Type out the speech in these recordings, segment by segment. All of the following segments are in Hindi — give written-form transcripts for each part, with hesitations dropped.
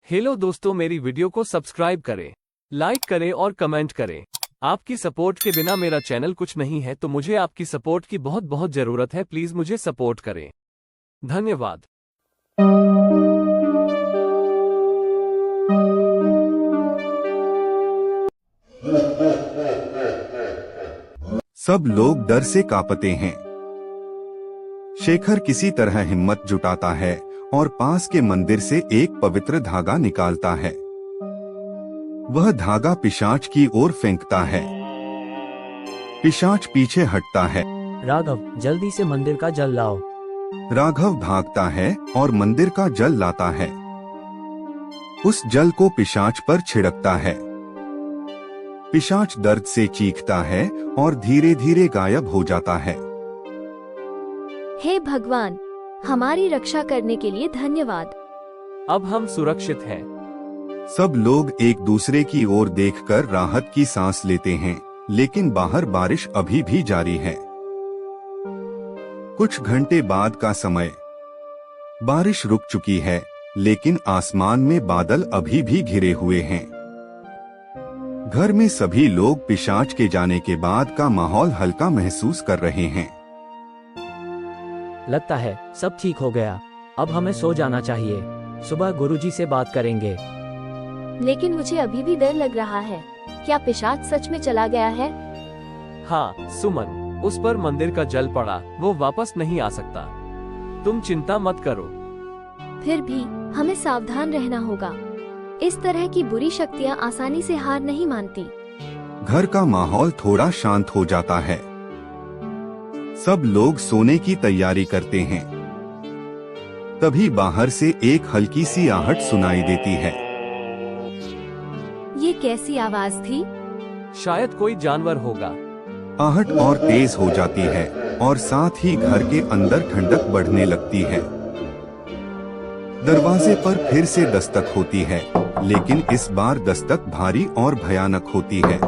हेलो दोस्तों, मेरी वीडियो को सब्सक्राइब करें, लाइक करें और कमेंट करें। आपकी सपोर्ट के बिना मेरा चैनल कुछ नहीं है, तो मुझे आपकी सपोर्ट की बहुत बहुत जरूरत है। प्लीज मुझे सपोर्ट करें। धन्यवाद। सब लोग डर से कांपते हैं। शेखर किसी तरह हिम्मत जुटाता है और पास के मंदिर से एक पवित्र धागा निकालता है। वह धागा पिशाच की ओर फेंकता है। पिशाच पीछे हटता है। राघव, जल्दी से मंदिर का जल लाओ। राघव भागता है और मंदिर का जल लाता है। उस जल को पिशाच पर छिड़कता है। पिशाच दर्द से चीखता है और धीरे धीरे गायब हो जाता है। हे भगवान, हमारी रक्षा करने के लिए धन्यवाद। अब हम सुरक्षित हैं। सब लोग एक दूसरे की ओर देखकर राहत की सांस लेते हैं, लेकिन बाहर बारिश अभी भी जारी है। कुछ घंटे बाद का समय। बारिश रुक चुकी है, लेकिन आसमान में बादल अभी भी घिरे हुए हैं। घर में सभी लोग पिशाच के जाने के बाद का माहौल हल्का महसूस कर रहे हैं। लगता है सब ठीक हो गया। अब हमें सो जाना चाहिए। सुबह गुरुजी से बात करेंगे। लेकिन मुझे अभी भी डर लग रहा है। क्या पिशाच सच में चला गया है? हाँ सुमन, उस पर मंदिर का जल पड़ा, वो वापस नहीं आ सकता। तुम चिंता मत करो। फिर भी हमें सावधान रहना होगा। इस तरह की बुरी शक्तियाँ आसानी से हार नहीं मानती। घर का माहौल थोड़ा शांत हो जाता है। सब लोग सोने की तैयारी करते हैं। तभी बाहर से एक हल्की सी आहट सुनाई देती है। ये कैसी आवाज थी? शायद कोई जानवर होगा। आहट और तेज हो जाती है और साथ ही घर के अंदर ठंडक बढ़ने लगती है। दरवाजे पर फिर से दस्तक होती है, लेकिन इस बार दस्तक भारी और भयानक होती है।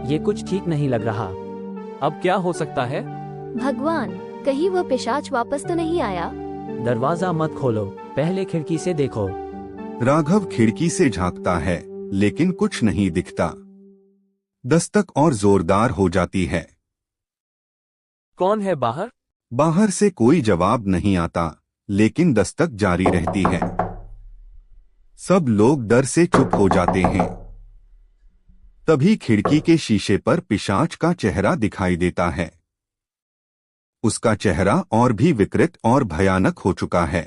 ये कुछ ठीक नहीं लग रहा। अब क्या हो सकता है? भगवान, कहीं वह पिशाच वापस तो नहीं आया? दरवाजा मत खोलो, पहले खिड़की से देखो। राघव खिड़की से झांकता है, लेकिन कुछ नहीं दिखता। दस्तक और जोरदार हो जाती है। कौन है बाहर? बाहर से कोई जवाब नहीं आता, लेकिन दस्तक जारी रहती है। सब लोग डर से चुप हो जाते हैं। तभी खिड़की के शीशे पर पिशाच का चेहरा दिखाई देता है। उसका चेहरा और भी विकृत और भयानक हो चुका है।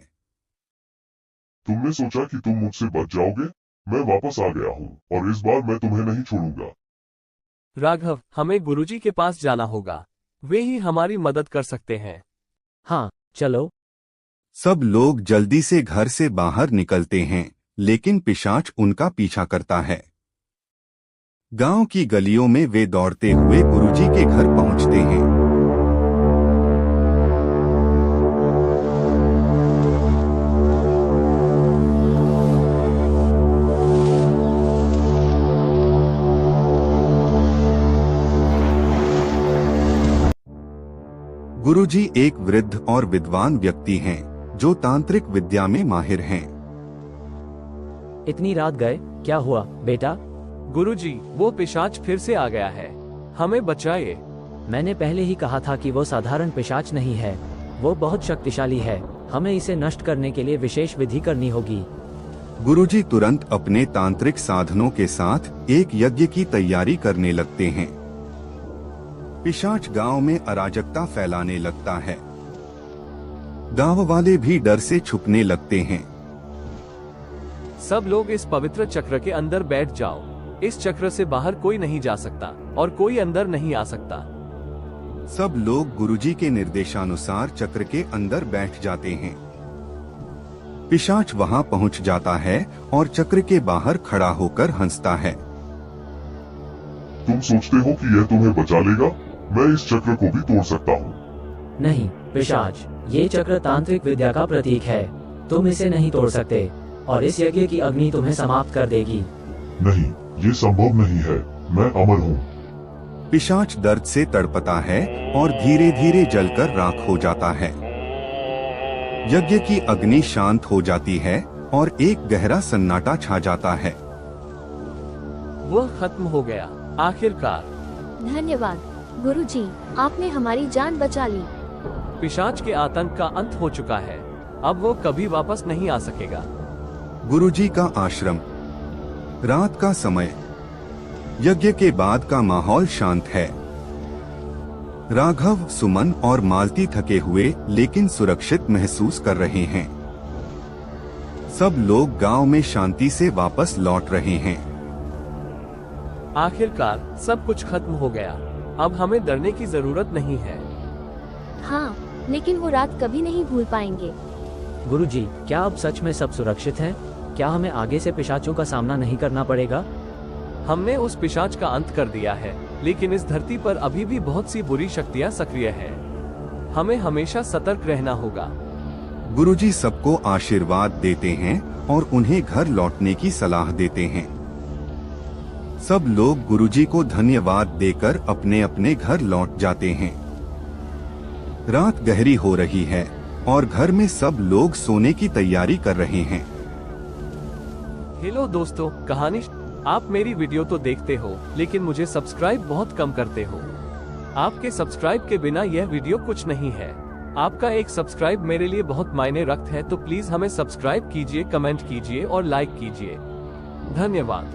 तुमने सोचा कि तुम मुझसे बच जाओगे? मैं वापस आ गया हूँ और इस बार मैं तुम्हें नहीं छोड़ूंगा। राघव, हमें गुरुजी के पास जाना होगा। वे ही हमारी मदद कर सकते हैं। हाँ चलो। सब लोग जल्दी से घर से बाहर निकलते हैं, लेकिन पिशाच उनका पीछा करता है। गांव की गलियों में वे दौड़ते हुए गुरुजी के घर पहुंचते हैं। गुरुजी एक वृद्ध और विद्वान व्यक्ति हैं, जो तांत्रिक विद्या में माहिर हैं। इतनी रात गए, क्या हुआ बेटा? गुरुजी, वो पिशाच फिर से आ गया है। हमें बचाइए। मैंने पहले ही कहा था कि वो साधारण पिशाच नहीं है। वो बहुत शक्तिशाली है। हमें इसे नष्ट करने के लिए विशेष विधि करनी होगी। गुरुजी तुरंत अपने तांत्रिक साधनों के साथ एक यज्ञ की तैयारी करने लगते हैं। पिशाच गांव में अराजकता फैलाने लगता है। गांव वाले भी डर से छुपने लगते हैं। सब लोग इस पवित्र चक्र के अंदर बैठ जाओ। इस चक्र से बाहर कोई नहीं जा सकता और कोई अंदर नहीं आ सकता। सब लोग गुरुजी के निर्देशानुसार चक्र के अंदर बैठ जाते हैं। पिशाच वहां पहुंच जाता है और चक्र के बाहर खड़ा होकर हंसता है। तुम सोचते हो कि यह तुम्हें बचा लेगा? मैं इस चक्र को भी तोड़ सकता हूँ। नहीं पिशाच, ये चक्र तांत्रिक विद्या का प्रतीक है। तुम इसे नहीं तोड़ सकते और इस यज्ञ की अग्नि तुम्हें समाप्त कर देगी। नहीं, ये संभव नहीं है। मैं अमर हूँ। पिशाच दर्द से तड़पता है और धीरे धीरे जलकर राख हो जाता है। यज्ञ की अग्नि शांत हो जाती है और एक गहरा सन्नाटा छा जाता है। वह खत्म हो गया आखिरकार। धन्यवाद गुरुजी, आपने हमारी जान बचा ली। पिशाच के आतंक का अंत हो चुका है, अब वो कभी वापस नहीं आ सकेगा। गुरुजी का आश्रम। रात का समय। यज्ञ के बाद का माहौल शांत है। राघव, सुमन और मालती थके हुए लेकिन सुरक्षित महसूस कर रहे हैं। सब लोग गांव में शांति से वापस लौट रहे हैं। आखिरकार सब कुछ खत्म हो गया, अब हमें डरने की जरूरत नहीं है। हाँ, लेकिन वो रात कभी नहीं भूल पाएंगे। गुरुजी, क्या अब सच में सब सुरक्षित है? क्या हमें आगे से पिशाचों का सामना नहीं करना पड़ेगा? हमने उस पिशाच का अंत कर दिया है, लेकिन इस धरती पर अभी भी बहुत सी बुरी शक्तियां सक्रिय हैं। हमें हमेशा सतर्क रहना होगा। गुरुजी सबको आशीर्वाद देते हैं और उन्हें घर लौटने की सलाह देते हैं। सब लोग गुरुजी को धन्यवाद देकर अपने अपने घर लौट जाते हैं। रात गहरी हो रही है और घर में सब लोग सोने की तैयारी कर रहे हैं। हेलो दोस्तों, कहानी। आप मेरी वीडियो तो देखते हो, लेकिन मुझे सब्सक्राइब बहुत कम करते हो। आपके सब्सक्राइब के बिना यह वीडियो कुछ नहीं है। आपका एक सब्सक्राइब मेरे लिए बहुत मायने रखता है, तो प्लीज हमें सब्सक्राइब कीजिए, कमेंट कीजिए और लाइक कीजिए। धन्यवाद।